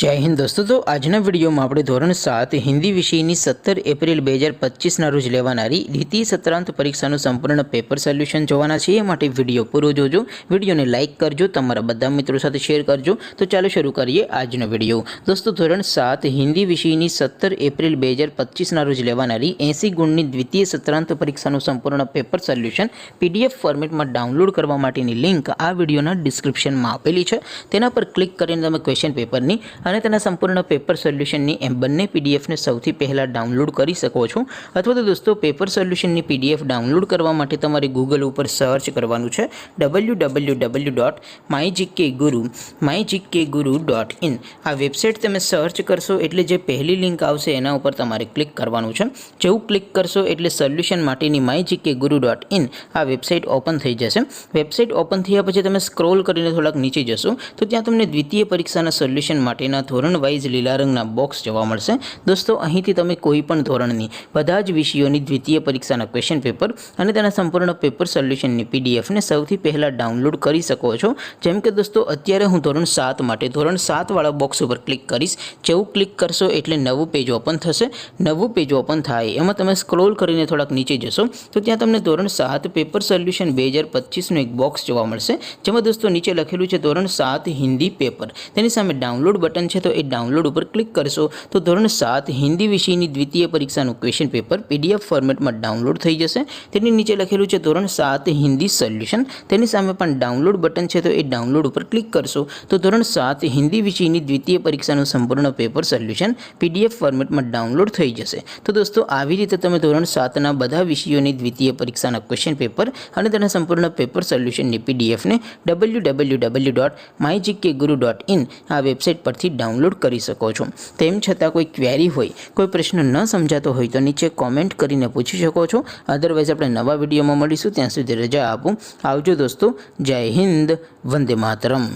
जय हिंद दोस्तों। तो आजना वीडियो में આપણે ધોરણ 7 હિન્દી વિષયની 17 એપ્રિલ 2025 ના રોજ લેવાનારી દ્વિતીય સત્રાંત પરીક્ષાનું સંપૂર્ણ પેપર સોલ્યુશન જોવાના છે। એ માટે વિડિયો પૂરો જોજો, વિડિયોને લાઈક કરજો, તમારા બધા મિત્રો સાથે શેર કરજો। તો ચાલો શરૂ કરીએ આજનો વિડિયો। દોસ્તો ધોરણ 7 હિન્દી વિષયની 17 એપ્રિલ 2025 ના રોજ લેવાનારી 80 ગુણની દ્વિતીય સત્રાંત પરીક્ષાનું સંપૂર્ણ પેપર સોલ્યુશન પીડીએફ ફોર્મેટમાં ડાઉનલોડ કરવા માટેની લિંક આ વિડિયોના ડિસ્ક્રિપ્શનમાં આપેલી છે। તેના પર ક્લિક કરીને તમે ક્વેશ્ચન પેપરની અને તેના સંપૂર્ણ પેપર સોલ્યુશનની એમ બંને પીડીએફને સૌથી પહેલાં ડાઉનલોડ કરી શકો છો। અથવા તો દોસ્તો પેપર સોલ્યુશનની પીડીએફ ડાઉનલોડ કરવા માટે તમારે ગૂગલ ઉપર સર્ચ કરવાનું છે www.mygkguru.in। આ વેબસાઇટ તમે સર્ચ કરશો એટલે જે પહેલી લિંક આવશે એના ઉપર તમારે ક્લિક કરવાનું છે। જેવું ક્લિક કરશો એટલે સોલ્યુશન માટેની mygkguru.in આ વેબસાઇટ ઓપન થઈ જશે। વેબસાઇટ ઓપન થયા પછી તમે સ્ક્રોલ કરીને થોડાક નીચે જશો તો ત્યાં તમને દ્વિતીય પરીક્ષાના સોલ્યુશન માટેના ધોરણ વાઇઝ લીલા રંગના બોક્સ જોવા મળશે। દોસ્તો અહીંથી તમે કોઈ પણ ધોરણની બધા જ વિષયોની દ્વિતીય પરીક્ષાના ક્વેશ્ચન પેપર અને તેના સંપૂર્ણ પેપર સોલ્યુશનની પીડીએફને સૌથી પહેલાં ડાઉનલોડ કરી શકો છો। જેમ કે દોસ્તો અત્યારે હું ધોરણ 7 માટે ધોરણ 7 વાળા બોક્સ ઉપર ક્લિક કરીશ। જેવું ક્લિક કરશો એટલે નવું પેજ ઓપન થશે। નવું પેજ ઓપન થાય એમાં તમે સ્ક્રોલ કરીને થોડાક નીચે જશો તો ત્યાં તમને ધોરણ 7 પેપર સોલ્યુશન 2025નું એક બોક્સ જોવા મળશે। જેમાં દોસ્તો નીચે લખેલું છે ધોરણ 7 હિન્દી પેપર, તેની સામે ડાઉનલોડ બટન છે તો એ ડાઉનલોડ ઉપર ક્લિક કરશો તો ધોરણ 7 હિન્દી વિષયની દ્વિતીય પરીક્ષાનું ક્વેશ્ચન પેપર પીડીએફ ફોર્મેટમાં ડાઉનલોડ થઈ જશે। તેની નીચે લખેલું છે ધોરણ 7 હિન્દી સોલ્યુશન, તેની સામે પણ ડાઉનલોડ બટન છે તો એ ડાઉનલોડ ઉપર ક્લિક કરશો તો ધોરણ 7 હિન્દી વિષયની દ્વિતીય પરીક્ષાનું સંપૂર્ણ પેપર સોલ્યુશન પીડીએફ ફોર્મેટમાં ડાઉનલોડ થઈ જશે। તો દોસ્તો આવી રીતે તમે ધોરણ 7ના બધા વિષયોની દ્વિતીય પરીક્ષાના ક્વેશ્ચન પેપર અને તેના સંપૂર્ણ પેપર સોલ્યુશનની પીડીએફને www.mygkguru.in આ વેબસાઇટ પરથી ડાઉનલોડ કરી શકો છો। તેમ છતાં કોઈ ક્વેરી હોય, કોઈ પ્રશ્ન ન સમજાતો હોય તો નીચે કોમેન્ટ કરીને પૂછી શકો છો। અધરવાઇઝ આપણે નવા વિડીયોમાં મળીશું, ત્યાં સુધી રજા આપો। આવજો દોસ્તો। જય હિન્દ, વંદે માતરમ।